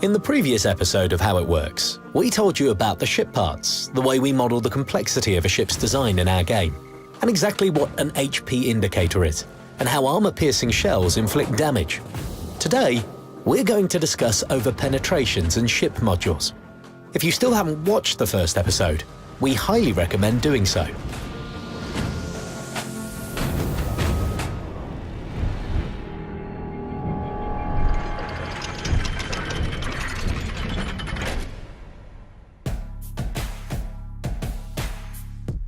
In the previous episode of How It Works, we told you about the ship parts, the way we model the complexity of a ship's design in our game, and exactly what an HP indicator is, and how armor-piercing shells inflict damage. Today, we're going to discuss over-penetrations and ship modules. If you still haven't watched the first episode, we highly recommend doing so.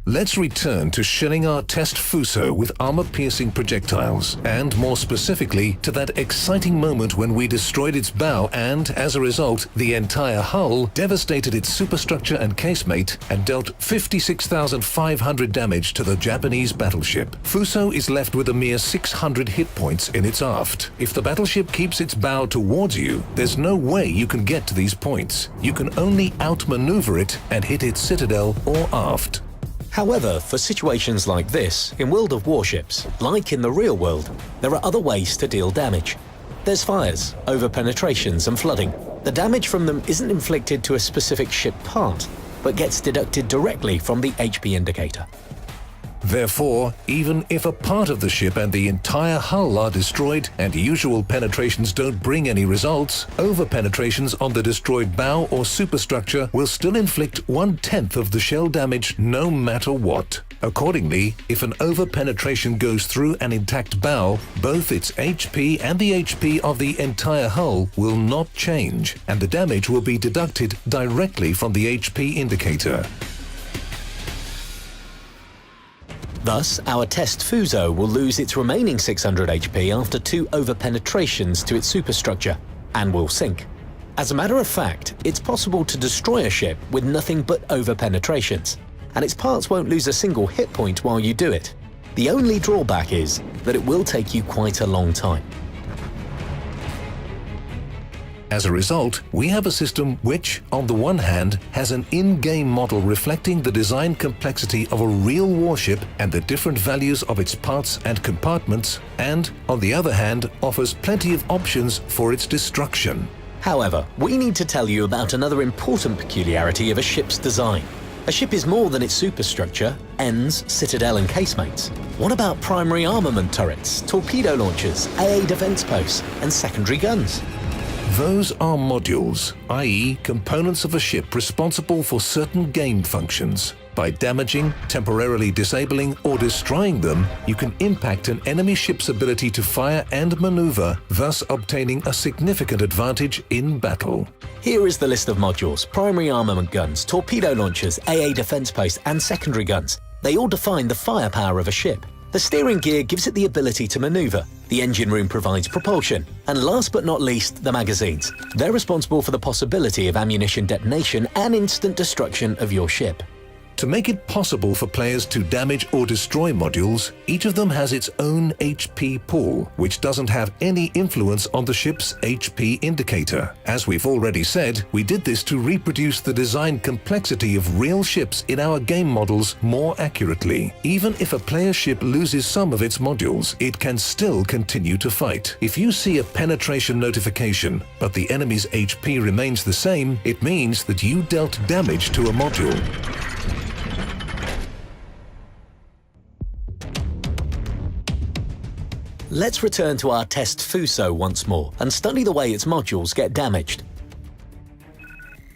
Let's return to shelling our test Fuso with armor-piercing projectiles, and more specifically to that exciting moment when we destroyed its bow and, as a result, the entire hull, devastated its superstructure and casemate, and dealt 56,500 damage to the Japanese battleship. Fuso is left with a mere 600 hit points in its aft. If the battleship keeps its bow towards you, there's no way you can get to these points. You can only outmaneuver it and hit its citadel or aft. However, for situations like this, in World of Warships, like in the real world, there are other ways to deal damage. There's fires, over-penetrations and flooding. The damage from them isn't inflicted to a specific ship part, but gets deducted directly from the HP indicator. Therefore, even if a part of the ship and the entire hull are destroyed and usual penetrations don't bring any results, over-penetrations on the destroyed bow or superstructure will still inflict 1/10 of the shell damage no matter what. Accordingly, if an over-penetration goes through an intact bow, both its HP and the HP of the entire hull will not change, and the damage will be deducted directly from the HP indicator. Thus, our test Fuso will lose its remaining 600 HP after 2 over-penetrations to its superstructure, and will sink. As a matter of fact, it's possible to destroy a ship with nothing but over-penetrations, and its parts won't lose a single hit point while you do it. The only drawback is that it will take you quite a long time. As a result, we have a system which, on the one hand, has an in-game model reflecting the design complexity of a real warship and the different values of its parts and compartments, and, on the other hand, offers plenty of options for its destruction. However, we need to tell you about another important peculiarity of a ship's design. A ship is more than its superstructure, ends, citadel and casemates. What about primary armament turrets, torpedo launchers, AA defense posts, and secondary guns? Those are modules, i.e. components of a ship responsible for certain game functions. By damaging, temporarily disabling, or destroying them, you can impact an enemy ship's ability to fire and maneuver, thus obtaining a significant advantage in battle. Here is the list of modules: primary armament guns, torpedo launchers, AA defense posts, and secondary guns. They all define the firepower of a ship. The steering gear gives it the ability to maneuver. The engine room provides propulsion. And last but not least, the magazines. They're responsible for the possibility of ammunition detonation and instant destruction of your ship. To make it possible for players to damage or destroy modules, each of them has its own HP pool, which doesn't have any influence on the ship's HP indicator. As we've already said, we did this to reproduce the design complexity of real ships in our game models more accurately. Even if a player's ship loses some of its modules, it can still continue to fight. If you see a penetration notification, but the enemy's HP remains the same, it means that you dealt damage to a module. Let's return to our test Fuso once more and study the way its modules get damaged.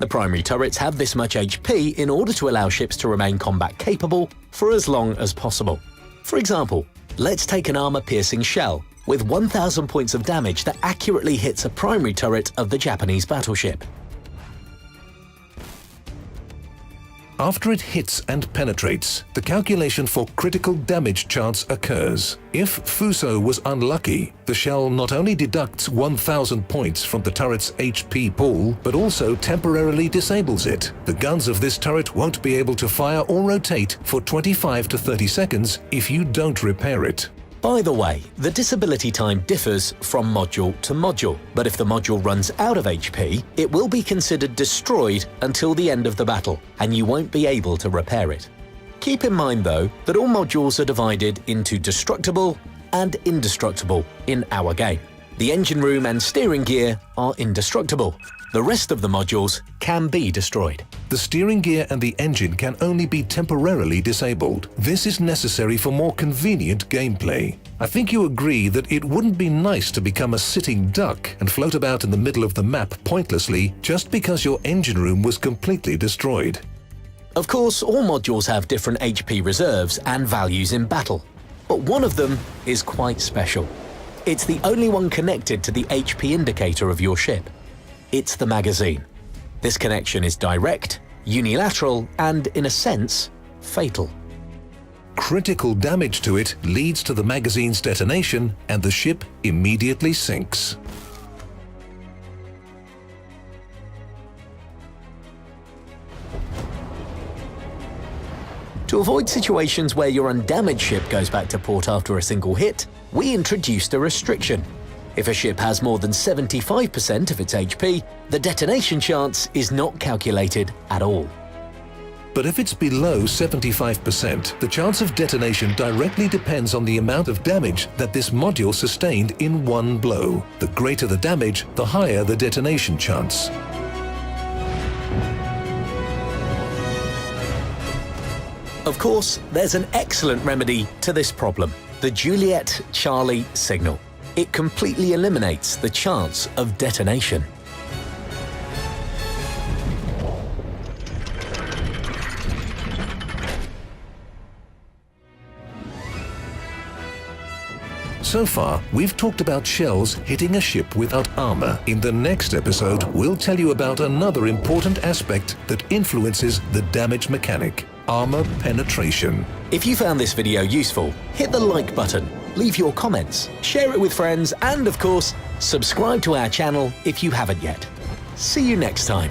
The primary turrets have this much HP in order to allow ships to remain combat capable for as long as possible. For example, let's take an armor-piercing shell with 1,000 points of damage that accurately hits a primary turret of the Japanese battleship. After it hits and penetrates, the calculation for critical damage chance occurs. If Fuso was unlucky, the shell not only deducts 1,000 points from the turret's HP pool, but also temporarily disables it. The guns of this turret won't be able to fire or rotate for 25 to 30 seconds if you don't repair it. By the way, the disability time differs from module to module, but if the module runs out of HP, it will be considered destroyed until the end of the battle, and you won't be able to repair it. Keep in mind, though, that all modules are divided into destructible and indestructible in our game. The engine room and steering gear are indestructible. The rest of the modules can be destroyed. The steering gear and the engine can only be temporarily disabled. This is necessary for more convenient gameplay. I think you agree that it wouldn't be nice to become a sitting duck and float about in the middle of the map pointlessly just because your engine room was completely destroyed. Of course, all modules have different HP reserves and values in battle, but one of them is quite special. It's the only one connected to the HP indicator of your ship. It's the magazine. This connection is direct, unilateral, and, in a sense, fatal. Critical damage to it leads to the magazine's detonation and the ship immediately sinks. To avoid situations where your undamaged ship goes back to port after a single hit, we introduced a restriction. If a ship has more than 75% of its HP, the detonation chance is not calculated at all. But if it's below 75%, the chance of detonation directly depends on the amount of damage that this module sustained in one blow. The greater the damage, the higher the detonation chance. Of course, there's an excellent remedy to this problem: the Juliet Charlie signal. It completely eliminates the chance of detonation. So far, we've talked about shells hitting a ship without armor. In the next episode, we'll tell you about another important aspect that influences the damage mechanic: armor penetration. If you found this video useful, hit the like button, leave your comments, share it with friends, and of course, subscribe to our channel if you haven't yet. See you next time.